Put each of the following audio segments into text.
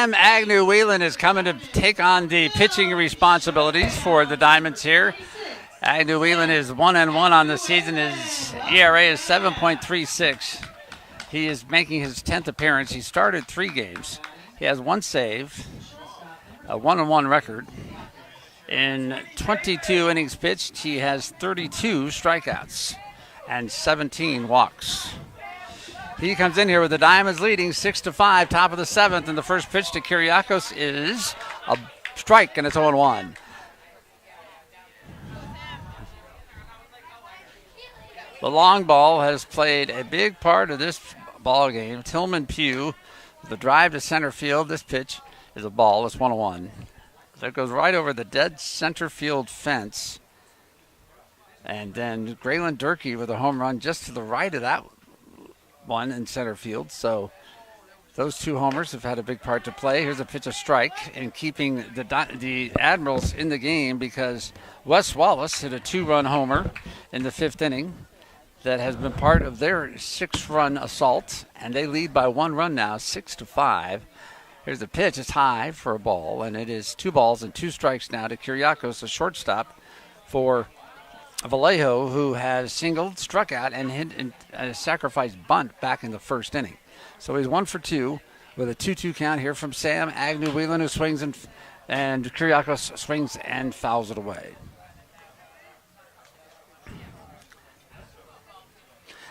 Sam Agnew-Whelan is coming to take on the pitching responsibilities for the Diamonds here. Agnew-Whelan is 1-1 on the season. His ERA is 7.36. He is making his 10th appearance. He started 3 games. He has 1 save, a 1-1 record. In 22 innings pitched, he has 32 strikeouts and 17 walks. He comes in here with the Diamonds leading 6-5, top of the 7th, and the first pitch to Kyriakos is a strike, and it's 0-1. The long ball has played a big part of this ball game. Tillman Pugh, the drive to center field. This pitch is a ball. It's 1-1. That goes right over the dead center field fence. And then Graylin Durkee with a home run just to the right of that one in center field. So those 2 homers have had a big part to play. Here's a pitch, a strike, and keeping the Admirals in the game because Wes Wallace hit a 2-run homer in the 5th inning that has been part of their 6-run assault, and they lead by 1 run now, 6-5. Here's the pitch. It's high for a ball, and it is 2 balls and 2 strikes now to Kyriakos, a shortstop for Vallejo, who has singled, struck out, and hit a sacrifice bunt back in the 1st inning. So he's 1 for 2 with a 2-2 count here from Sam Agnew-Whelan, who swings and Kyriakos swings and fouls it away.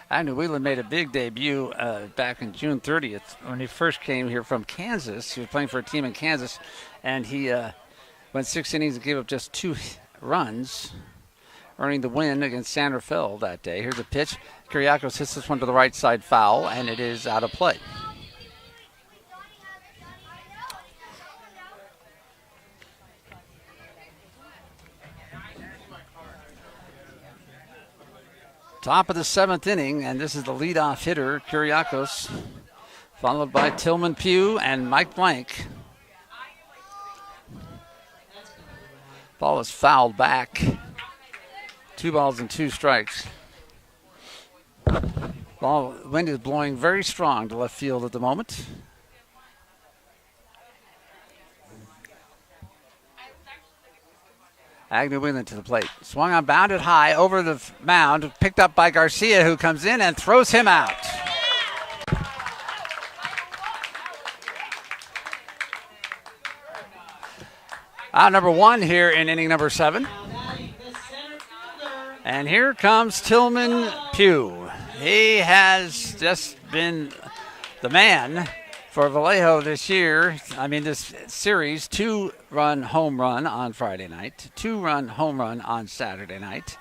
Agnew-Whelan made a big debut back in June 30th when he first came here from Kansas. He was playing for a team in Kansas, and he went 6 innings and gave up just 2 runs, earning the win against San Rafael that day. Here's a pitch. Kyriakos hits this one to the right side foul, and it is out of play. Top of the 7th inning, and this is the leadoff hitter, Kyriakos, followed by Tillman Pugh and Mike Blank. Ball is fouled back. 2 balls and 2 strikes. Wind is blowing very strong to left field at the moment. Agnew-Whelan to the plate. Swung on, bounded high over the mound, picked up by Garcia, who comes in and throws him out. Out number 1 here in inning number 7. And here comes Tillman Pugh. He has just been the man for Vallejo this year. This series, 2-run home run on Friday night, 2-run home run on Saturday night.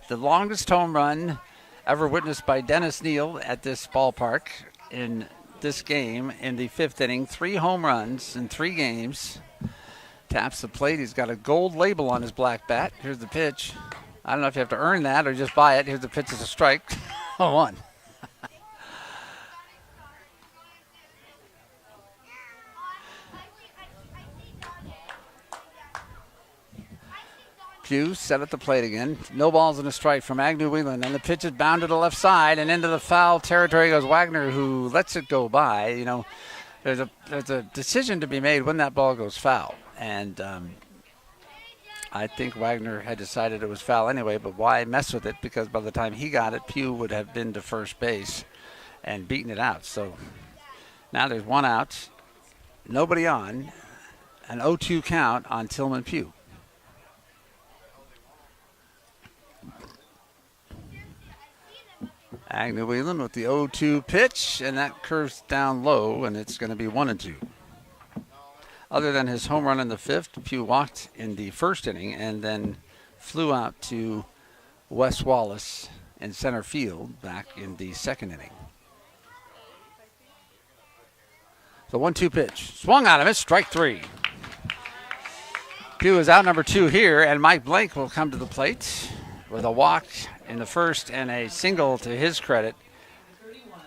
The longest home run ever witnessed by Dennis Neal at this ballpark in this game in the 5th inning. 3 home runs in 3 games. Taps the plate. He's got a gold label on his black bat. Here's the pitch. I don't know if you have to earn that or just buy it. Here's the pitch. It's a strike. 0-1. Pugh set at the plate again. No balls and a strike from Agnew-Whelan. And the pitch is bounded to the left side, and into the foul territory goes Wagner, who lets it go by. You know, there's a decision to be made when that ball goes foul. And I think Wagner had decided it was foul anyway, but why mess with it? Because by the time he got it, Pugh would have been to first base and beaten it out. So now there's 1 out, nobody on, an 0-2 count on Tillman Pugh. Agnew-Whelan with the 0-2 pitch, and that curves down low, and it's going to be 1-2. Other than his home run in the 5th, Pugh walked in the 1st inning and then flew out to Wes Wallace in center field back in the 2nd inning. The 1-2 pitch. Swung on him. It's strike 3. Pugh is out number 2 here, and Mike Blank will come to the plate with a walk in the 1st and a single to his credit.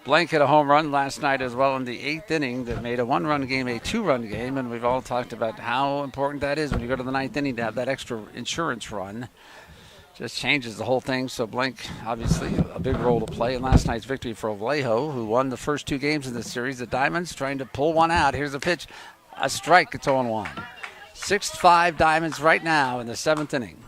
Blank hit a home run last night as well in the 8th inning that made a 1-run game a 2-run game, and we've all talked about how important that is when you go to the 9th inning to have that extra insurance run. Just changes the whole thing, so Blank obviously a big role to play in last night's victory for Vallejo, who won the first 2 games in this series. The Diamonds trying to pull one out. Here's the pitch. a strike. It's 0-1. 6-5 Diamonds right now in the 7th inning.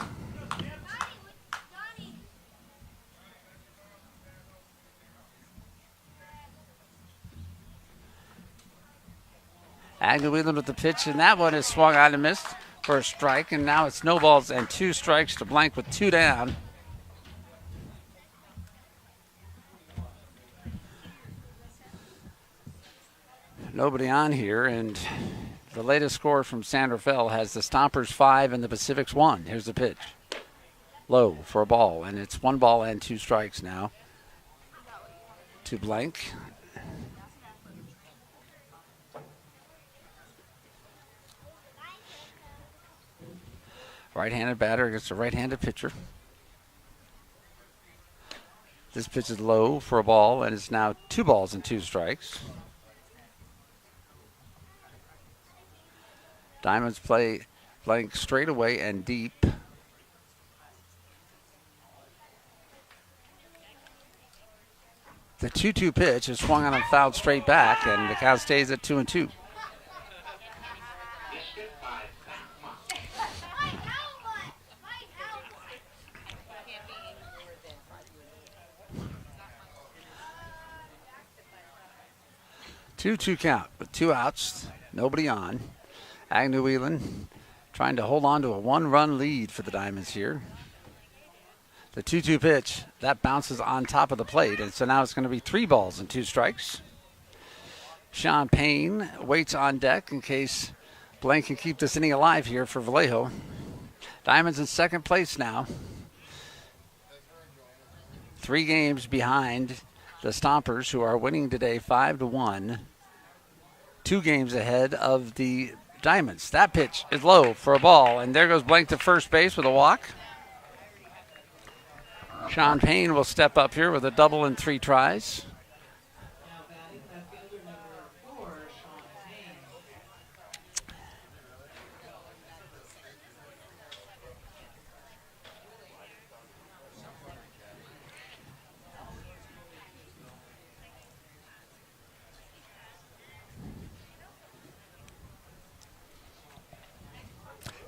Agnew Whelan with the pitch, and that one is swung on and missed for a strike, and now it's no balls and 2 strikes to Blank with 2 down. Nobody on here, and the latest score from San Rafael has the Stompers 5 and the Pacifics 1. Here's the pitch. Low for a ball, and it's 1 ball and 2 strikes now to Blank. Right-handed batter against a right-handed pitcher. This pitch is low for a ball, and it's now 2 balls and 2 strikes. Diamonds play Blank straight away and deep. The 2-2 pitch is swung on and fouled straight back, and the count stays at 2-2. Two count with 2 outs, nobody on. Agnew Whelan trying to hold on to a 1-run lead for the Diamonds here. The 2-2 pitch, that bounces on top of the plate, and so now it's going to be 3 balls and 2 strikes. Sean Payne waits on deck in case Blank can keep this inning alive here for Vallejo. Diamonds in 2nd place now. 3 games behind the Stompers, who are winning today 5-1. 2 games ahead of the Diamonds. That pitch is low for a ball, and there goes Blank to first base with a walk. Sean Payne will step up here with a double in 3 tries.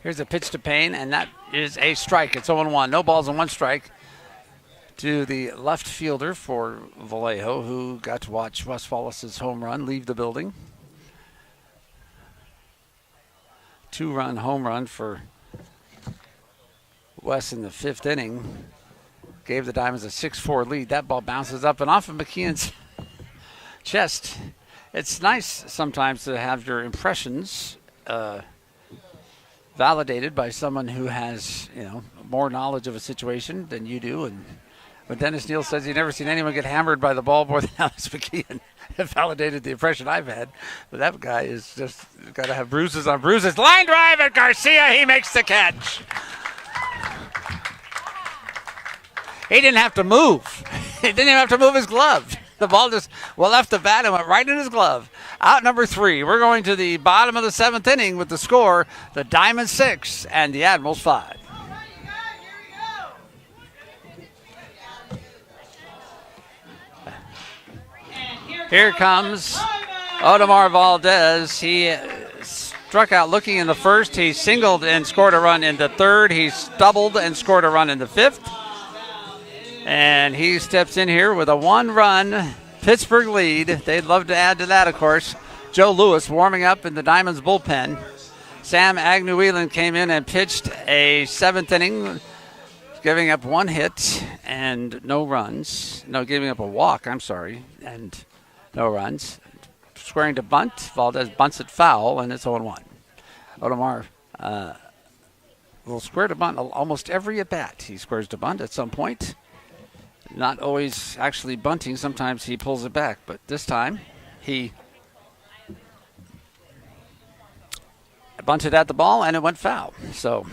Here's a pitch to Payne, and that is a strike. It's 0-1. No balls and 1 strike to the left fielder for Vallejo, who got to watch Wes Wallace's home run leave the building. 2-run home run for Wes in the 5th inning. Gave the Diamonds a 6-4 lead. That ball bounces up and off of McKeon's chest. It's nice sometimes to have your impressions validated by someone who has, more knowledge of a situation than you do. And when Dennis Neal says he's never seen anyone get hammered by the ball more than Alex McKeon, it validated the impression I've had. But that guy is just got to have bruises on bruises. Line drive at Garcia. He makes the catch. He didn't have to move. He didn't even have to move his glove. The ball just left the bat and went right in his glove. Out number 3. We're going to the bottom of the 7th inning with the score, the Diamonds 6 and the Admirals 5. Here comes Odemar Valdez. He struck out looking in the 1st. He singled and scored a run in the 3rd. He's doubled and scored a run in the 5th. And he steps in here with a 1-run Pittsburgh lead. They'd love to add to that, of course. Joe Lewis warming up in the Diamonds bullpen. Sam Agnew Whelan came in and pitched a 7th inning, giving up 1 hit and no runs. No, giving up a walk, and no runs. Squaring to bunt. Valdez bunts it foul, and it's 0-1. Odemar will square to bunt almost every at-bat. He squares to bunt at some point. Not always actually bunting. Sometimes he pulls it back. But this time, he bunted at the ball, and it went foul. So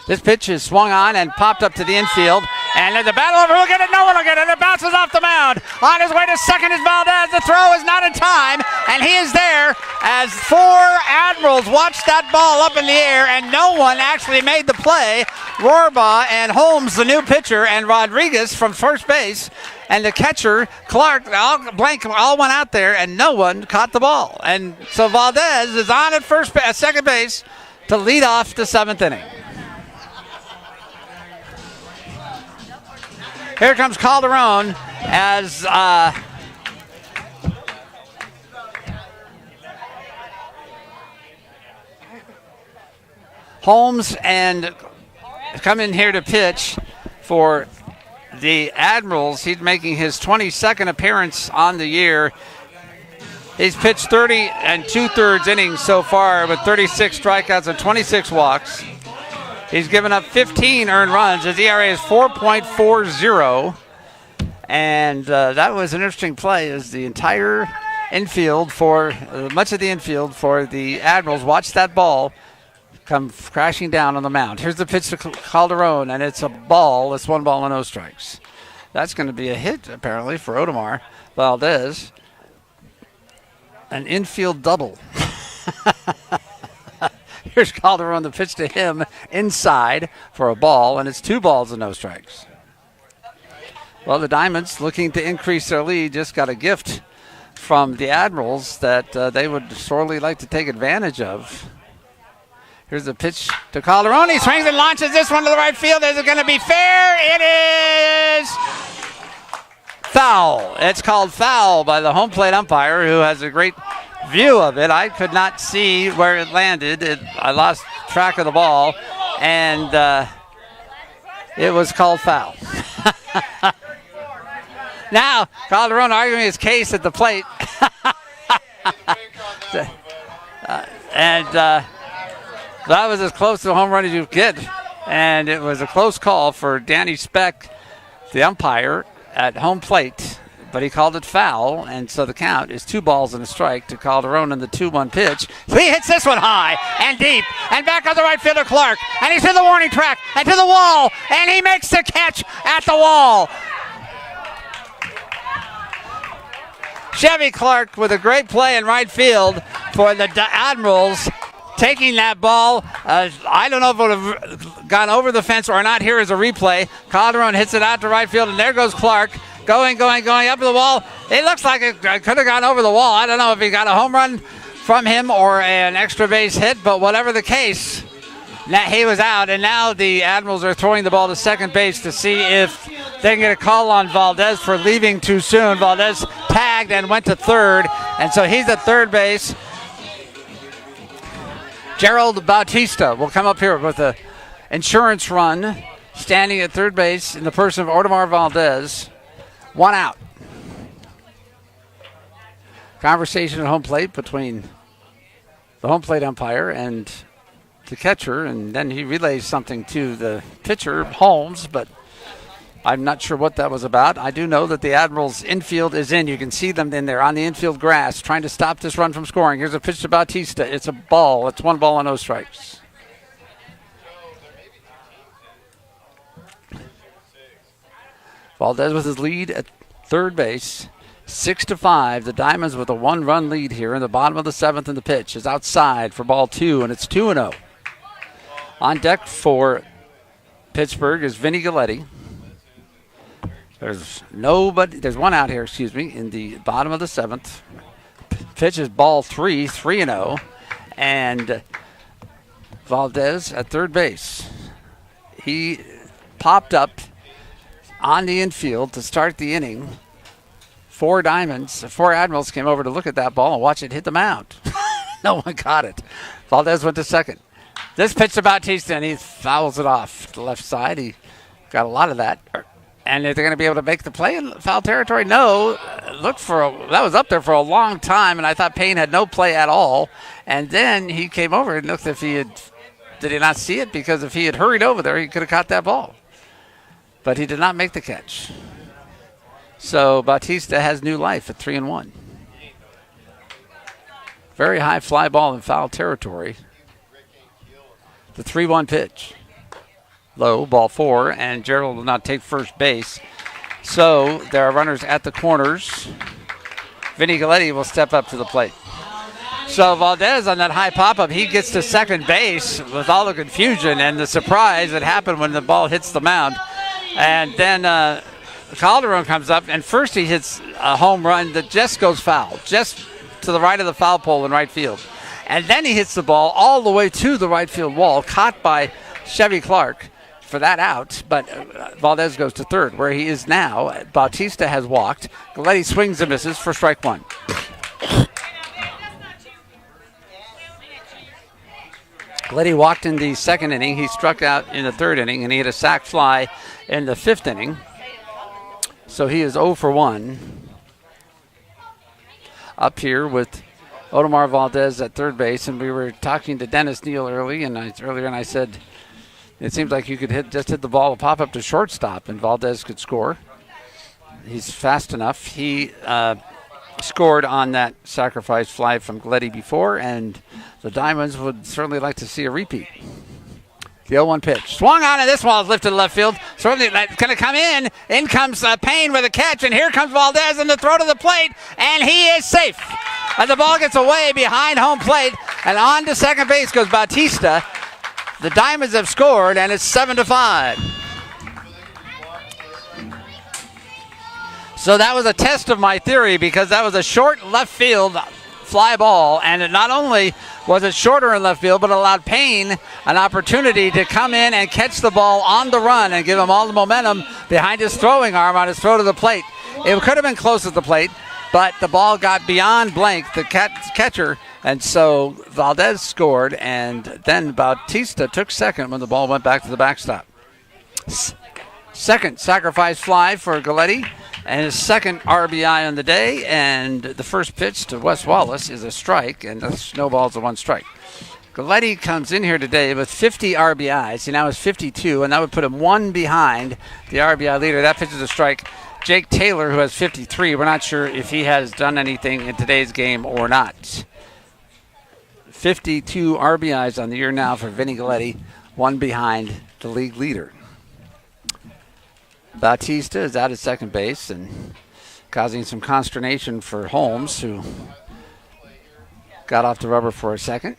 this pitch is swung on and popped up to the infield. And the battle over, will get it, no one will get it. It bounces off the mound. On his way to second is Valdez. The throw is not in time, and he is there as 4 Admirals watched that ball up in the air, and no one actually made the play. Rohrbaugh and Holmes, the new pitcher, and Rodriguez from first base, and the catcher, Clark, all went out there, and no one caught the ball. And so Valdez is on at second base to lead off the 7th inning. Here comes Calderon as Holmes and come in here to pitch for the Admirals. He's making his 22nd appearance on the year. He's pitched 30 2/3 innings so far with 36 strikeouts and 26 walks. He's given up 15 earned runs. His ERA is 4.40. And that was an interesting play as the entire infield much of the infield for the Admirals watched that ball come crashing down on the mound. Here's the pitch to Calderon, and it's a ball. It's 1 ball and no strikes. That's going to be a hit, apparently, for Audemars Valdez. An infield double. Here's Calderon, the pitch to him inside for a ball, and it's 2 balls and no strikes. Well, the Diamonds, looking to increase their lead, just got a gift from the Admirals that they would sorely like to take advantage of. Here's the pitch to Calderon. He swings and launches this one to the right field. Is it going to be fair? It is foul. It's called foul by the home plate umpire, who has a great view of it. I could not see where it landed. I lost track of the ball, and it was called foul. Now, Calderon arguing his case at the plate. That was as close to a home run as you get, and it was a close call for Danny Speck, the umpire, at home plate. But he called it foul, and so the count is 2 balls and a strike to Calderon in the 2-1 pitch. He hits this one high and deep, and back on the right fielder Clark, and he's to the warning track and to the wall, and he makes the catch at the wall. Chevy Clark with a great play in right field for the Admirals, taking that ball. I don't know if it would have gone over the fence or not. Here is a replay. Calderon hits it out to right field, and there goes Clark. Going up to the wall. It looks like it could have gone over the wall. I don't know if he got a home run from him or an extra base hit, but whatever the case, he was out, and now the Admirals are throwing the ball to second base to see if they can get a call on Valdez for leaving too soon. Valdez tagged and went to third, and so he's at third base. Gerald Bautista will come up here with an insurance run, standing at third base in the person of Audemars Valdez. 1 out. Conversation at home plate between the home plate umpire and the catcher, and then he relays something to the pitcher, Holmes, but I'm not sure what that was about. I do know that the Admirals' infield is in. You can see them in there on the infield grass trying to stop this run from scoring. Here's a pitch to Bautista. It's a ball. It's 1 ball and no strikes. Valdez with his lead at third base, 6-5. The Diamonds with a 1-run lead here in the bottom of the 7th, and the pitch is outside for ball 2, and it's 2-0. On deck for Pittsburgh is Vinny Galletti. There's 1 out here, in the bottom of the 7th. Pitch is ball 3, 3-0, and Valdez at third base. He popped up on the infield to start the inning. 4 Admirals came over to look at that ball and watch it hit the mound. No one caught it. Valdez went to second. This pitch to Bautista, and he fouls it off to the left side. He got a lot of that. And if they're going to be able to make the play in foul territory, no. That was up there for a long time, and I thought Payne had no play at all. And then he came over and looked if did he not see it? Because if he had hurried over there, he could have caught that ball. But he did not make the catch. So Bautista has new life at 3-1. Very high fly ball in foul territory. The 3-1 pitch. low, ball 4, and Gerald will not take first base. So there are runners at the corners. Vinny Galletti will step up to the plate. So Valdez on that high pop-up, he gets to second base with all the confusion and the surprise that happened when the ball hits the mound. And then Calderon comes up, and first he hits a home run that just goes foul, just to the right of the foul pole in right field. And then he hits the ball all the way to the right field wall, caught by Chevy Clark for that out, but Valdez goes to third, where he is now. Bautista has walked. Galletti swings and misses for strike 1. Galletti walked in the second inning. He struck out in the third inning, and he had a sac fly in the fifth inning. So he is 0 for 1. Up here with Otomar Valdez at third base, and we were talking to Dennis Neal earlier, and I said, it seems like you could just hit the ball, pop up to shortstop, and Valdez could score. He's fast enough. He scored on that sacrifice fly from Galletti before, and the Diamonds would certainly like to see a repeat. The 0-1 pitch. Swung on, and this ball is lifted to left field. Certainly that's going to come in. In comes Payne with a catch, and here comes Valdez in the throw to the plate, and he is safe. And the ball gets away behind home plate, and on to second base goes Bautista. The Diamonds have scored, and it's 7-5. So that was a test of my theory, because that was a short left field fly ball, and it not only was it shorter in left field, but allowed Payne an opportunity to come in and catch the ball on the run and give him all the momentum behind his throwing arm on his throw to the plate. It could have been close at the plate, but the ball got beyond Blank, the catcher, and so Valdez scored, and then Bautista took second when the ball went back to the backstop. Second sacrifice fly for Galletti, and his second RBI on the day, and the first pitch to Wes Wallace is a strike, and the snowball's a 1 strike. Galletti comes in here today with 50 RBIs. He now has 52, and that would put him 1 behind the RBI leader. That pitch is a strike. Jake Taylor, who has 53, we're not sure if he has done anything in today's game or not. 52 RBIs on the year now for Vinny Galletti, 1 behind the league leader. Bautista is out at second base and causing some consternation for Holmes, who got off the rubber for a second.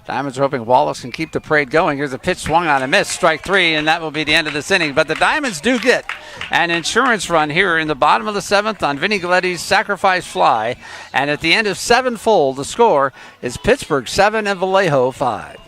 Diamonds are hoping Wallace can keep the parade going. Here's a pitch swung on and missed, strike 3, and that will be the end of this inning. But the Diamonds do get an insurance run here in the bottom of the 7th on Vinny Galletti's sacrifice fly. And at the end of 7 full, the score is Pittsburgh 7 and Vallejo 5.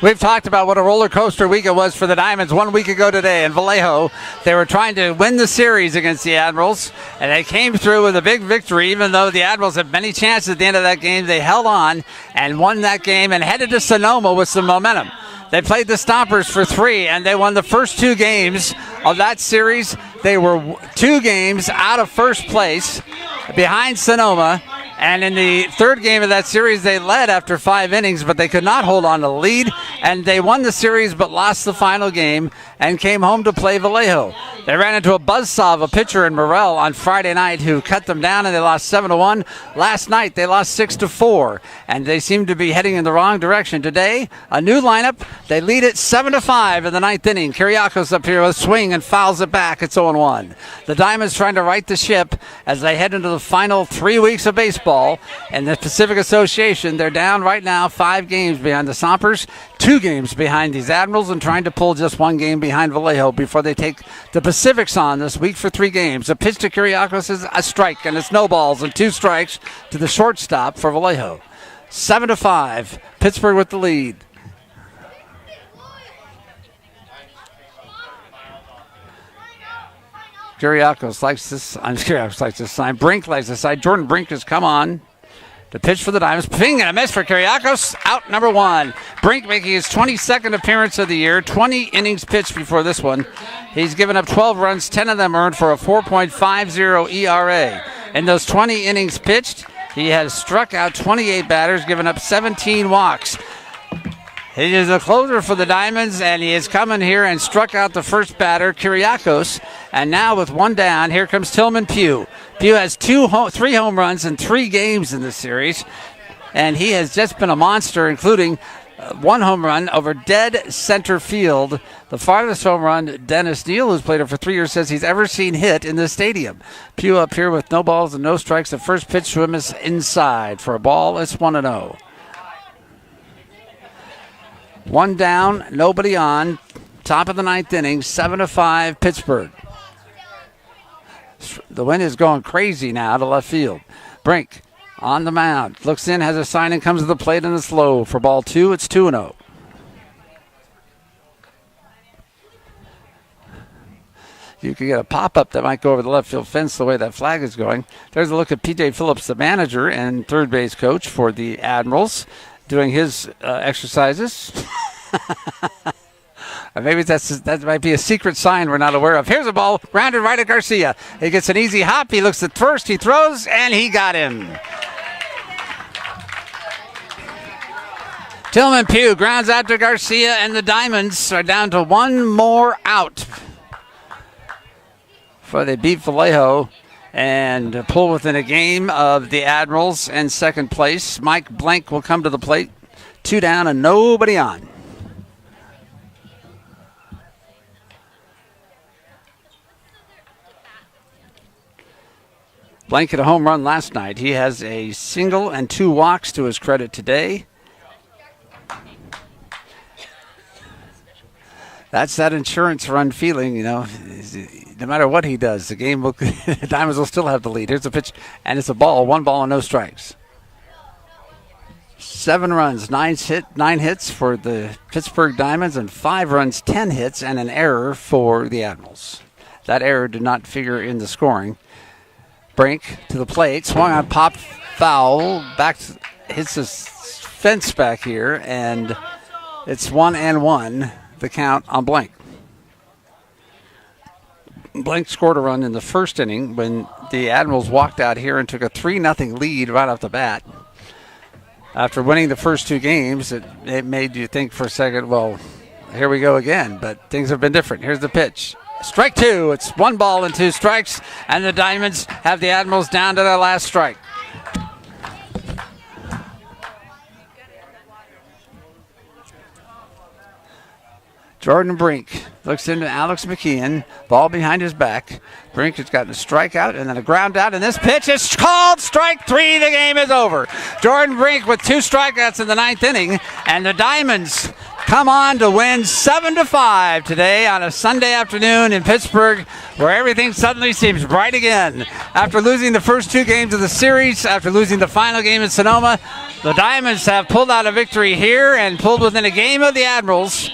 We've talked about what a roller coaster week it was for the Diamonds 1 week ago today in Vallejo. They were trying to win the series against the Admirals, and they came through with a big victory. Even though the Admirals had many chances at the end of that game, they held on and won that game and headed to Sonoma with some momentum. They played the Stompers for 3, and they won the first 2 games of that series. They were 2 games out of first place behind Sonoma. And in the third game of that series, they led after 5 innings, but they could not hold on to the lead. And they won the series but lost the final game and came home to play Vallejo. They ran into a buzzsaw of a pitcher in Morrell on Friday night who cut them down, and they lost 7-1. Last night, they lost 6-4, and they seem to be heading in the wrong direction. Today, a new lineup. They lead it 7-5 in the 9th inning. Kiriakos up here with a swing and fouls it back. It's 0-1. The Diamonds trying to right the ship as they head into the final 3 weeks of baseball. And the Pacific Association, they're down right now 5 games behind the Stompers, 2 games behind these Admirals, and trying to pull just 1 game behind Vallejo before they take the Pacifics on this week for 3 games. A pitch to Kiriakos is a strike, and it's no balls, and 2 strikes to the shortstop for Vallejo. 7-5, Pittsburgh with the lead. Kiriakos likes this. Kiriakos likes this sign. Brink likes this sign. Jordan Brink has come on to pitch for the Diamonds. Ping and a miss for Kiriakos. Out number 1. Brink making his 22nd appearance of the year. 20 innings pitched before this one. He's given up 12 runs, 10 of them earned for a 4.50 ERA. In those 20 innings pitched, he has struck out 28 batters, given up 17 walks. He is a closer for the Diamonds, and he has come in here and struck out the first batter, Kiriakos. And now with 1 down, here comes Tillman Pugh. Pugh has 3 home runs in 3 games in this series, and he has just been a monster, including one home run over dead center field. The farthest home run, Dennis Neal, who's played it for 3 years, says he's ever seen hit in this stadium. Pugh up here with no balls and no strikes. The first pitch to him is inside. For a ball, it's 1-0. One down, nobody on. Top of the ninth inning, 7-5 Pittsburgh. The wind is going crazy now to left field. Brink on the mound. Looks in, has a sign, and comes to the plate, and it's low. For ball 2, it's 2-0. You could get a pop-up that might go over the left field fence the way that flag is going. There's a look at P.J. Phillips, the manager and third base coach for the Admirals, doing his exercises. Or maybe that might be a secret sign we're not aware of. Here's a ball, grounded right at Garcia. He gets an easy hop. He looks at first. He throws, and he got him. Tillman Pugh grounds out to Garcia, and the Diamonds are down to one more out. For they beat Vallejo and pull within a game of the Admirals and second place. Mike Blank will come to the plate. 2 down and nobody on. Blank hit a home run last night. He has a single and 2 walks to his credit today. That's that insurance run feeling, you know. No matter what he does, the game will, the Diamonds will still have the lead. Here's a pitch, and it's a ball. 1 ball and no strikes. 7 runs, 9 hits for the Pittsburgh Diamonds, and 5 runs, 10 hits, and an error for the Admirals. That error did not figure in the scoring. Brink to the plate, swung on, popped, foul, hits the fence back here, and it's 1-1, the count on Blank. Blank scored a run in the first inning when the Admirals walked out here and took a 3-0 lead right off the bat. After winning the first 2 games, it made you think for a second, well, here we go again, but things have been different. Here's the pitch. Strike 2. It's 1 ball and 2 strikes, and the Diamonds have the Admirals down to their last strike. Jordan Brink looks into Alex McKeon. Ball behind his back. Brink has gotten a strikeout and then a ground out, and this pitch is called strike 3. The game is over. Jordan Brink with 2 strikeouts in the 9th inning, and the Diamonds come on to win 7-5 today on a Sunday afternoon in Pittsburgh, where everything suddenly seems bright again. After losing the first 2 games of the series, after losing the final game in Sonoma, the Diamonds have pulled out a victory here and pulled within a game of the Admirals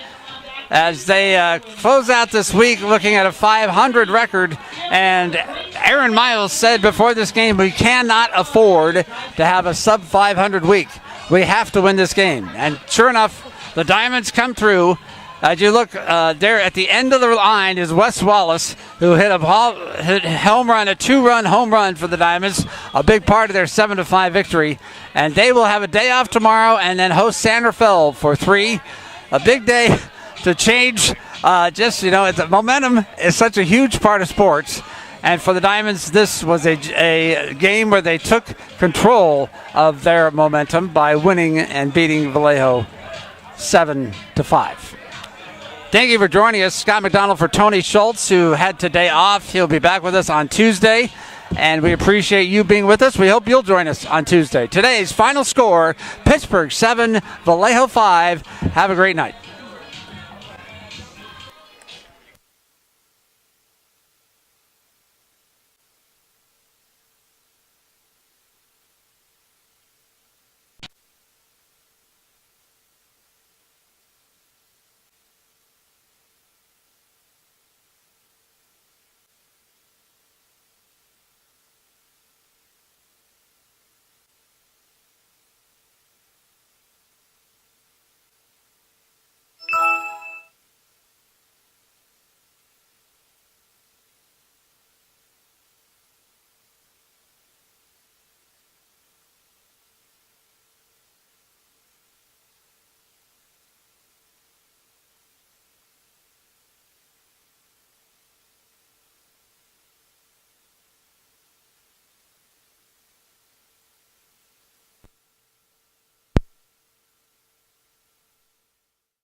as they close out this week looking at a 500 record. And Aaron Miles said before this game, we cannot afford to have a sub-500 week. We have to win this game. And sure enough, the Diamonds come through. As you look there at the end of the line is Wes Wallace, who hit a home run, a 2-run home run for the Diamonds, a big part of their 7-5 victory. And they will have a day off tomorrow and then host San Rafael for 3. A big day to change. It's momentum is such a huge part of sports. And for the Diamonds, this was a game where they took control of their momentum by winning and beating Vallejo 7-5. Thank you for joining us. Scott McDonald for Tony Schultz, who had today off. He'll be back with us on Tuesday, and we appreciate you being with us. We hope you'll join us on Tuesday. Today's final score, Pittsburgh 7, Vallejo 5. Have a great night.